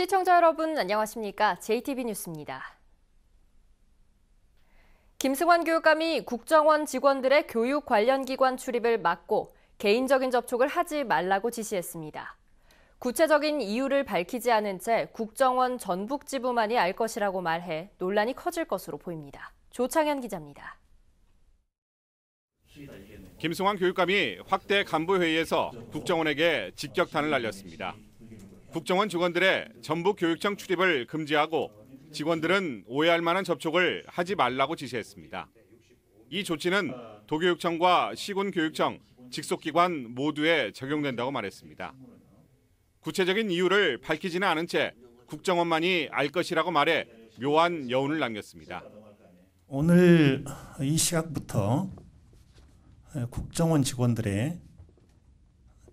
시청자 여러분 안녕하십니까? JTB 뉴스입니다. 김승환 교육감이 국정원 직원들의 교육 관련 기관 출입을 막고 개인적인 접촉을 하지 말라고 지시했습니다. 구체적인 이유를 밝히지 않은 채 국정원 전북지부만이 알 것이라고 말해 논란이 커질 것으로 보입니다. 조창현 기자입니다. 김승환 교육감이 확대 간부회의에서 국정원에게 직격탄을 날렸습니다. 국정원 직원들의 전북교육청 출입을 금지하고 직원들은 오해할 만한 접촉을 하지 말라고 지시했습니다. 이 조치는 도교육청과 시군교육청, 직속기관 모두에 적용된다고 말했습니다. 구체적인 이유를 밝히지는 않은 채 국정원만이 알 것이라고 말해 묘한 여운을 남겼습니다. 오늘 이 시각부터 국정원 직원들의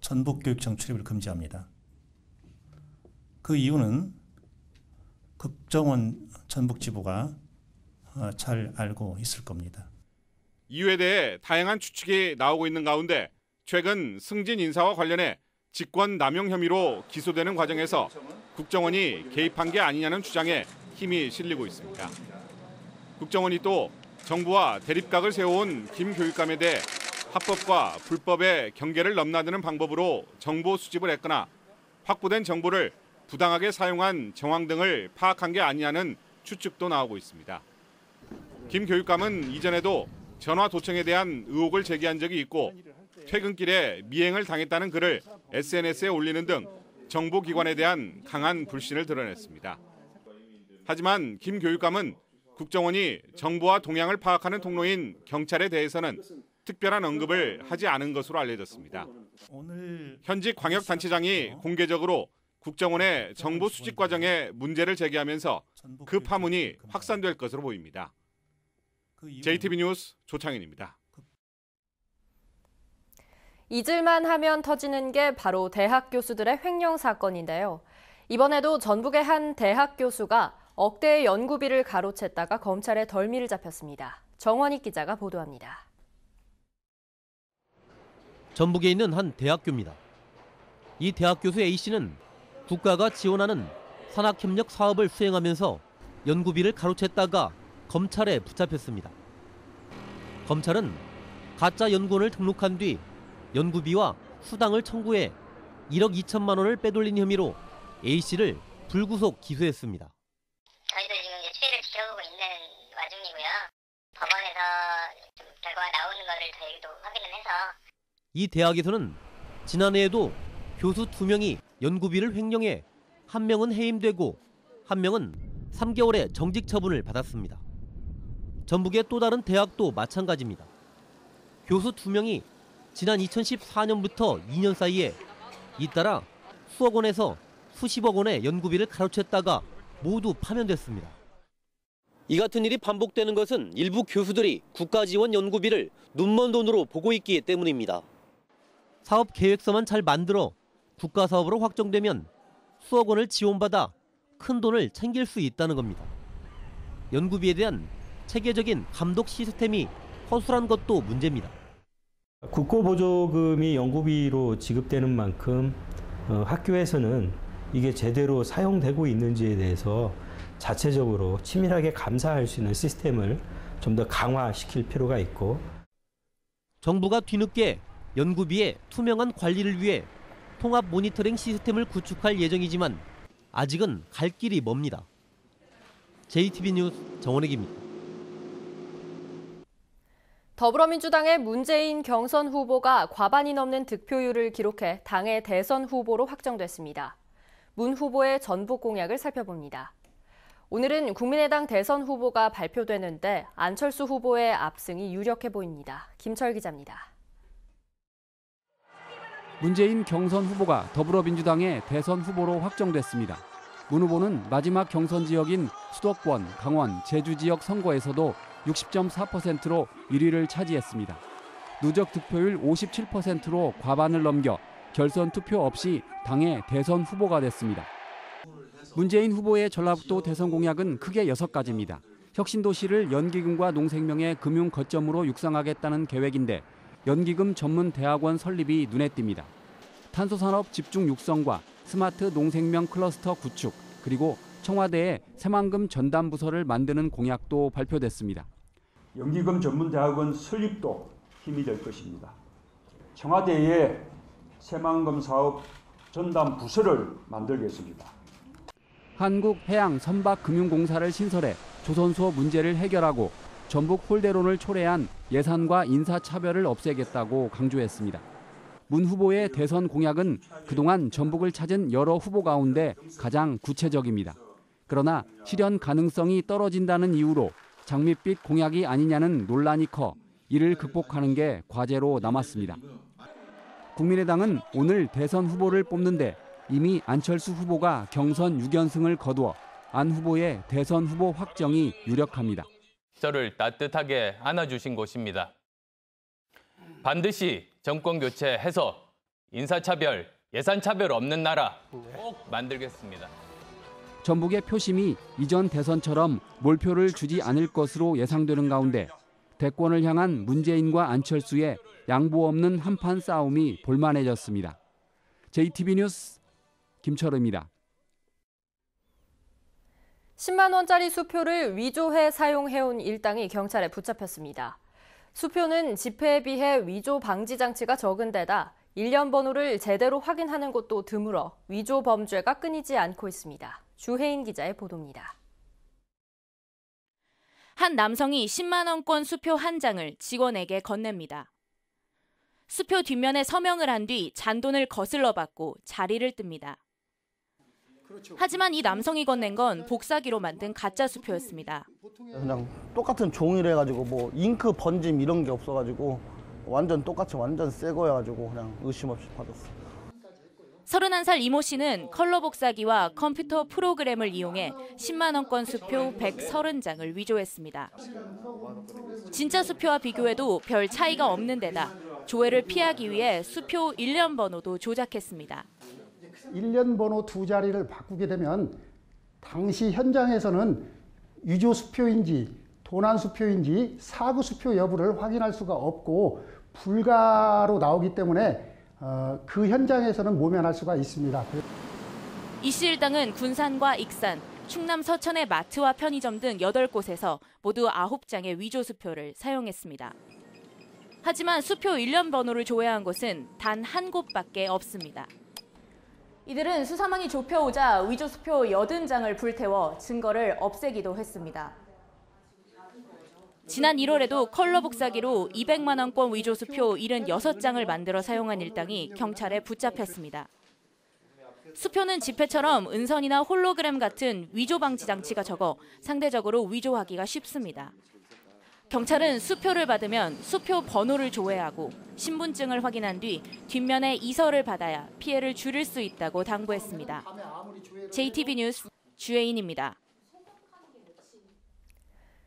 전북교육청 출입을 금지합니다. 그 이유는 국정원 전북지부가 잘 알고 있을 겁니다. 이유에 대해 다양한 추측이 나오고 있는 가운데 최근 승진 인사와 관련해 직권 남용 혐의로 기소되는 과정에서 국정원이 개입한 게 아니냐는 주장에 힘이 실리고 있습니다. 국정원이 또 정부와 대립각을 세워온 김 교육감에 대해 합법과 불법의 경계를 넘나드는 방법으로 정보 수집을 했거나 확보된 정보를 부당하게 사용한 정황 등을 파악한 게 아니냐는 추측도 나오고 있습니다. 김 교육감은 이전에도 전화 도청에 대한 의혹을 제기한 적이 있고 퇴근길에 미행을 당했다는 글을 SNS에 올리는 등 정보기관에 대한 강한 불신을 드러냈습니다. 하지만 김 교육감은 국정원이 정보와 동향을 파악하는 통로인 경찰에 대해서는 특별한 언급을 하지 않은 것으로 알려졌습니다. 현직 광역단체장이 공개적으로 국정원의 정보 수집 과정에 문제를 제기하면서 그 파문이 확산될 것으로 보입니다. JTB 뉴스 조창현입니다. 잊을만 하면 터지는 게 바로 대학 교수들의 횡령 사건인데요. 이번에도 전북의 한 대학 교수가 억대의 연구비를 가로챘다가 검찰에 덜미를 잡혔습니다. 정원익 기자가 보도합니다. 전북에 있는 한 대학교입니다. 이 대학 교수 A씨는 국가가 지원하는 산학협력 사업을 수행하면서 연구비를 가로챘다가 검찰에 붙잡혔습니다. 검찰은 가짜 연구원을 등록한 뒤 연구비와 수당을 청구해 1억 2천만 원을 빼돌린 혐의로 A씨를 불구속 기소했습니다. 저희도 지금 추이를 지켜보고 있는 와중이고요. 법원에서 좀 결과가 나오는 거를 저희도 확인을 해서. 이 대학에서는 지난해에도 교수 2명이 연구비를 횡령해 한 명은 해임되고 한 명은 3개월의 정직 처분을 받았습니다. 전북의 또 다른 대학도 마찬가지입니다. 교수 2명이 지난 2014년부터 2년 사이에 잇따라 수억 원에서 수십억 원의 연구비를 가로챘다가 모두 파면됐습니다. 이 같은 일이 반복되는 것은 일부 교수들이 국가 지원 연구비를 눈먼 돈으로 보고 있기 때문입니다. 사업 계획서만 잘 만들어 국가 사업으로 확정되면 수억 원을 지원받아 큰 돈을 챙길 수 있다는 겁니다. 연구비에 대한 체계적인 감독 시스템이 허술한 것도 문제입니다. 국고보조금이 연구비로 지급되는 만큼 학교에서는 이게 제대로 사용되고 있는지에 대해서 자체적으로 치밀하게 감사할 수 있는 시스템을 좀 더 강화시킬 필요가 있고, 정부가 뒤늦게 연구비의 투명한 관리를 위해 통합 모니터링 시스템을 구축할 예정이지만 아직은 갈 길이 멉니다. JTB 뉴스 정원익입니다. 더불어민주당의 문재인 경선 후보가 과반이 넘는 득표율을 기록해 당의 대선 후보로 확정됐습니다. 문 후보의 전북 공약을 살펴봅니다. 오늘은 국민의당 대선 후보가 발표되는데 안철수 후보의 압승이 유력해 보입니다. 김철 기자입니다. 문재인 경선 후보가 더불어민주당의 대선 후보로 확정됐습니다. 문 후보는 마지막 경선 지역인 수도권, 강원, 제주 지역 선거에서도 60.4%로 1위를 차지했습니다. 누적 득표율 57%로 과반을 넘겨 결선 투표 없이 당의 대선 후보가 됐습니다. 문재인 후보의 전라북도 대선 공약은 크게 6가지입니다. 혁신도시를 연기금과 농생명의 금융 거점으로 육성하겠다는 계획인데 연기금 전문 대학원 설립이 눈에 띕니다. 탄소산업 집중 육성과 스마트 농생명 클러스터 구축, 그리고 청와대에 새만금 전담 부서를 만드는 공약도 발표됐습니다. 연기금 전문대학원 설립도 힘이 될 것입니다. 청와대에 새만금 사업 전담 부서를 만들겠습니다. 한국해양선박금융공사를 신설해 조선소 문제를 해결하고 전북 홀대론을 초래한 예산과 인사차별을 없애겠다고 강조했습니다. 문 후보의 대선 공약은 그동안 전북을 찾은 여러 후보 가운데 가장 구체적입니다. 그러나 실현 가능성이 떨어진다는 이유로 장밋빛 공약이 아니냐는 논란이 커 이를 극복하는 게 과제로 남았습니다. 국민의당은 오늘 대선 후보를 뽑는데 이미 안철수 후보가 경선 6연승을 거두어 안 후보의 대선 후보 확정이 유력합니다. 저를 따뜻하게 안아주신 곳입니다. 반드시 정권 교체해서 인사차별, 예산차별 없는 나라 꼭 만들겠습니다. 전북의 표심이 이전 대선처럼 몰표를 주지 않을 것으로 예상되는 가운데 대권을 향한 문재인과 안철수의 양보 없는 한판 싸움이 볼만해졌습니다. JTB 뉴스 김철우입니다. 10만 원짜리 수표를 위조해 사용해온 일당이 경찰에 붙잡혔습니다. 수표는 지폐에 비해 위조 방지 장치가 적은 데다 일련 번호를 제대로 확인하는 곳도 드물어 위조 범죄가 끊이지 않고 있습니다. 주혜인 기자의 보도입니다. 한 남성이 10만 원권 수표 한 장을 직원에게 건넵니다. 수표 뒷면에 서명을 한 뒤 잔돈을 거슬러 받고 자리를 뜹니다. 하지만 이 남성이 건넨 건 복사기로 만든 가짜 수표였습니다. 그냥 똑같은 종이로 해가지고 뭐 잉크 번짐 이런 게 없어가지고 완전 똑같이 완전 새 거여가지고 그냥 의심 없이 받았어. 31살 이모 씨는 컬러 복사기와 컴퓨터 프로그램을 이용해 10만 원권 수표 130장을 위조했습니다. 진짜 수표와 비교해도 별 차이가 없는 데다 조회를 피하기 위해 수표 일련 번호도 조작했습니다. 일련 번호 두 자리를 바꾸게 되면 당시 현장에서는 위조 수표인지 도난 수표인지 사구 수표 여부를 확인할 수가 없고 불가로 나오기 때문에 그 현장에서는 모면할 수가 있습니다. 이 씨 일당은 군산과 익산, 충남 서천의 마트와 편의점 등 8곳에서 모두 9장의 위조 수표를 사용했습니다. 하지만 수표 일련 번호를 조회한 곳은 단 한 곳밖에 없습니다. 이들은 수사망이 좁혀오자 위조 수표 80장을 불태워 증거를 없애기도 했습니다. 지난 1월에도 컬러 복사기로 200만 원권 위조 수표 76장을 만들어 사용한 일당이 경찰에 붙잡혔습니다. 수표는 지폐처럼 은선이나 홀로그램 같은 위조 방지 장치가 적어 상대적으로 위조하기가 쉽습니다. 경찰은 수표를 받으면 수표 번호를 조회하고 신분증을 확인한 뒤 뒷면에 이서를 받아야 피해를 줄일 수 있다고 당부했습니다. JTB 뉴스 주혜인입니다.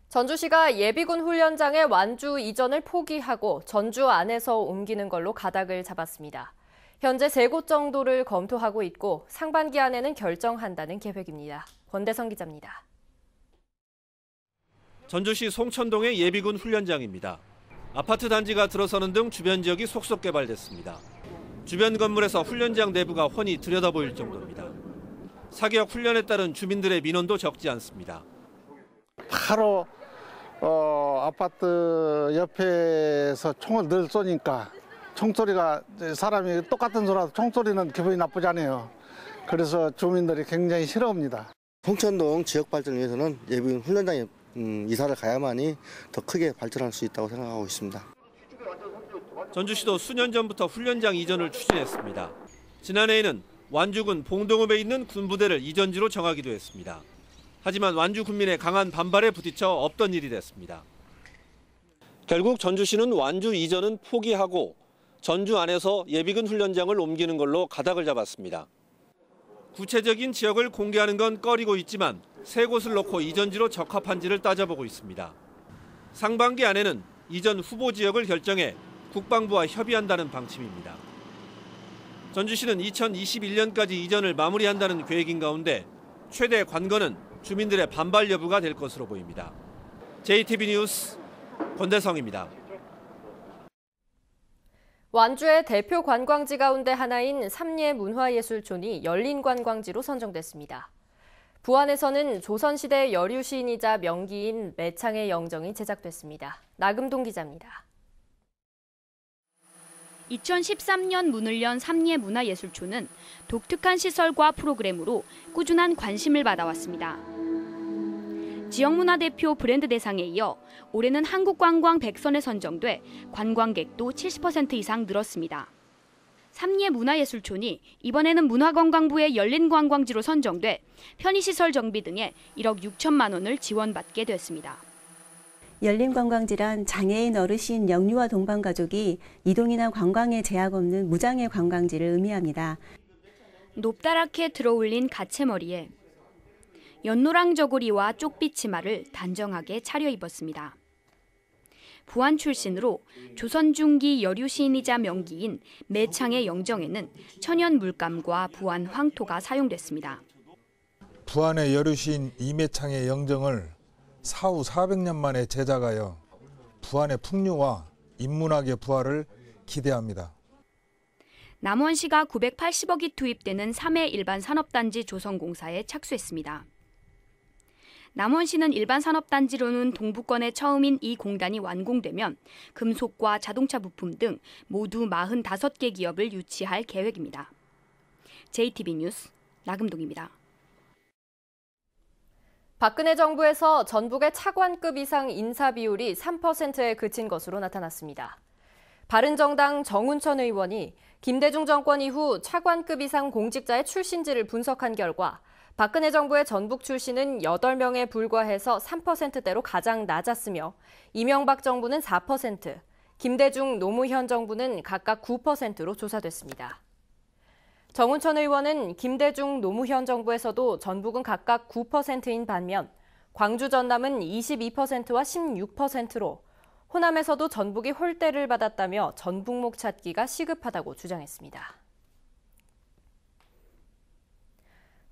전주시가 예비군 훈련장의 완주 이전을 포기하고 전주 안에서 옮기는 걸로 가닥을 잡았습니다. 현재 3곳 정도를 검토하고 있고 상반기 안에는 결정한다는 계획입니다. 권대성 기자입니다. 전주시 송천동의 예비군 훈련장입니다. 아파트 단지가 들어서는 등 주변 지역이 속속 개발됐습니다. 주변 건물에서 훈련장 내부가 훤히 들여다보일 정도입니다. 사격 훈련에 따른 주민들의 민원도 적지 않습니다. 바로 아파트 옆에서 총을 늘 쏘니까 총소리가 사람이 똑같은 소리라도 총소리는 기분이 나쁘지 않아요. 그래서 주민들이 굉장히 싫어합니다. 송천동 지역 발전을 위해서는 예비군 훈련장에 이사를 가야만이 더 크게 발전할 수 있다고 생각하고 있습니다. 전주시도 수년 전부터 훈련장 이전을 추진했습니다. 지난해에는 완주군 봉동읍에 있는 군부대를 이전지로 정하기도 했습니다. 하지만 완주 군민의 강한 반발에 부딪혀 없던 일이 됐습니다. 결국 전주시는 완주 이전은 포기하고 전주 안에서 예비군 훈련장을 옮기는 걸로 가닥을 잡았습니다. 구체적인 지역을 공개하는 건 꺼리고 있지만 3곳을 놓고 이전지로 적합한지를 따져보고 있습니다. 상반기 안에는 이전 후보 지역을 결정해 국방부와 협의한다는 방침입니다. 전주시는 2021년까지 이전을 마무리한다는 계획인 가운데 최대 관건은 주민들의 반발 여부가 될 것으로 보입니다. JTB 뉴스 권대성입니다. 완주의 대표 관광지 가운데 하나인 삼례 문화예술촌이 열린 관광지로 선정됐습니다. 부안에서는 조선시대 여류 시인이자 명기인 매창의 영정이 제작됐습니다. 나금동 기자입니다. 2013년 문을 연 삼례문화예술촌은 독특한 시설과 프로그램으로 꾸준한 관심을 받아왔습니다. 지역문화 대표 브랜드 대상에 이어 올해는 한국관광 100선에 선정돼 관광객도 70% 이상 늘었습니다. 삼례문화예술촌이 이번에는 문화관광부의 열린관광지로 선정돼 편의시설 정비 등에 1억 6천만 원을 지원받게 됐습니다. 열린관광지란 장애인 어르신 영유아 동반 가족이 이동이나 관광에 제약 없는 무장애 관광지를 의미합니다. 높다랗게 들어올린 가채머리에 연노랑 저고리와 쪽빛 치마를 단정하게 차려입었습니다. 부안 출신으로 조선 중기 여류 시인이자 명기인 매창의 영정에는 천연 물감과 부안 황토가 사용됐습니다. 부안의 여류 시인 이매창의 영정을 사후 400년 만에 제작하여 부안의 풍류와 인문학의 부활을 기대합니다. 남원시가 980억이 투입되는 3회 일반산업단지 조성공사에 착수했습니다. 남원시는 일반산업단지로는 동부권에 처음인 이 공단이 완공되면 금속과 자동차 부품 등 모두 45개 기업을 유치할 계획입니다. JTB 뉴스 나금동입니다. 박근혜 정부에서 전북의 차관급 이상 인사 비율이 3%에 그친 것으로 나타났습니다. 바른정당 정운천 의원이 김대중 정권 이후 차관급 이상 공직자의 출신지를 분석한 결과 박근혜 정부의 전북 출신은 8명에 불과해서 3%대로 가장 낮았으며 이명박 정부는 4%, 김대중, 노무현 정부는 각각 9%로 조사됐습니다. 정운천 의원은 김대중, 노무현 정부에서도 전북은 각각 9%인 반면 광주, 전남은 22%와 16%로 호남에서도 전북이 홀대를 받았다며 전북목 찾기가 시급하다고 주장했습니다.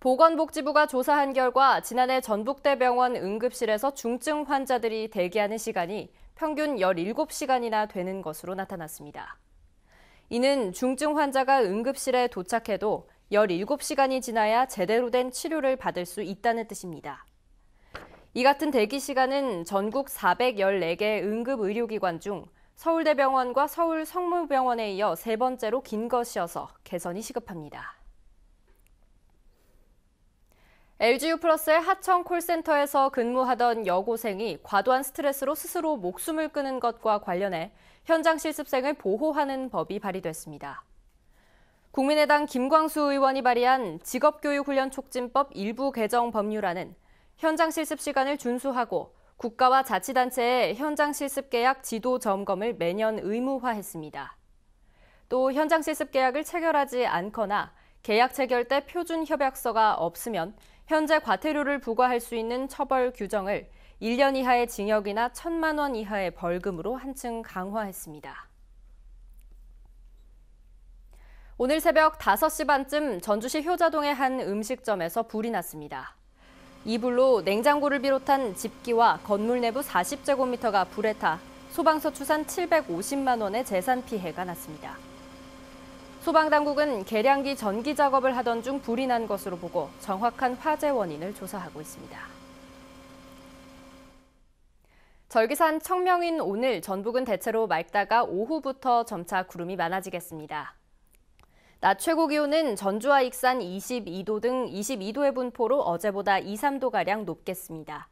보건복지부가 조사한 결과 지난해 전북대병원 응급실에서 중증 환자들이 대기하는 시간이 평균 17시간이나 되는 것으로 나타났습니다. 이는 중증 환자가 응급실에 도착해도 17시간이 지나야 제대로 된 치료를 받을 수 있다는 뜻입니다. 이 같은 대기 시간은 전국 414개 응급의료기관 중 서울대병원과 서울성모병원에 이어 세 번째로 긴 것이어서 개선이 시급합니다. LG유플러스의 하청 콜센터에서 근무하던 여고생이 과도한 스트레스로 스스로 목숨을 끊은 것과 관련해 현장 실습생을 보호하는 법이 발의됐습니다. 국민의당 김광수 의원이 발의한 직업교육훈련촉진법 일부 개정 법률안은 현장 실습 시간을 준수하고 국가와 자치단체의 현장 실습 계약 지도 점검을 매년 의무화했습니다. 또 현장 실습 계약을 체결하지 않거나 계약 체결 때 표준 협약서가 없으면 현재 과태료를 부과할 수 있는 처벌 규정을 1년 이하의 징역이나 1,000만 원 이하의 벌금으로 한층 강화했습니다. 오늘 새벽 5시 반쯤 전주시 효자동의 한 음식점에서 불이 났습니다. 이 불로 냉장고를 비롯한 집기와 건물 내부 40제곱미터가 불에 타 소방서 추산 750만 원의 재산 피해가 났습니다. 소방당국은 계량기 전기 작업을 하던 중 불이 난 것으로 보고 정확한 화재 원인을 조사하고 있습니다. 절기산 청명인 오늘 전북은 대체로 맑다가 오후부터 점차 구름이 많아지겠습니다. 낮 최고 기온은 전주와 익산 22도 등 22도의 분포로 어제보다 2, 3도가량 높겠습니다.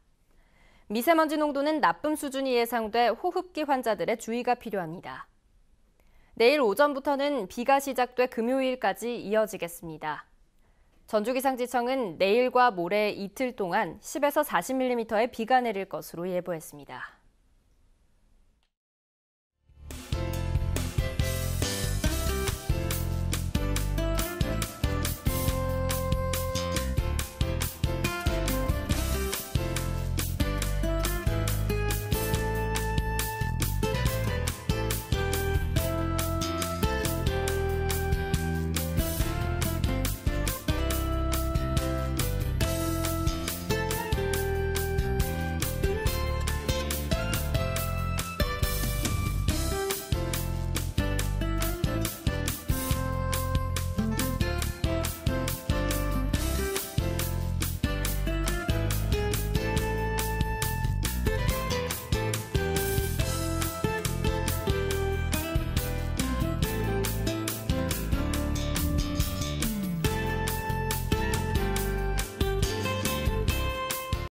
미세먼지 농도는 나쁨 수준이 예상돼 호흡기 환자들의 주의가 필요합니다. 내일 오전부터는 비가 시작돼 금요일까지 이어지겠습니다. 전주기상지청은 내일과 모레 이틀 동안 10에서 40mm의 비가 내릴 것으로 예보했습니다.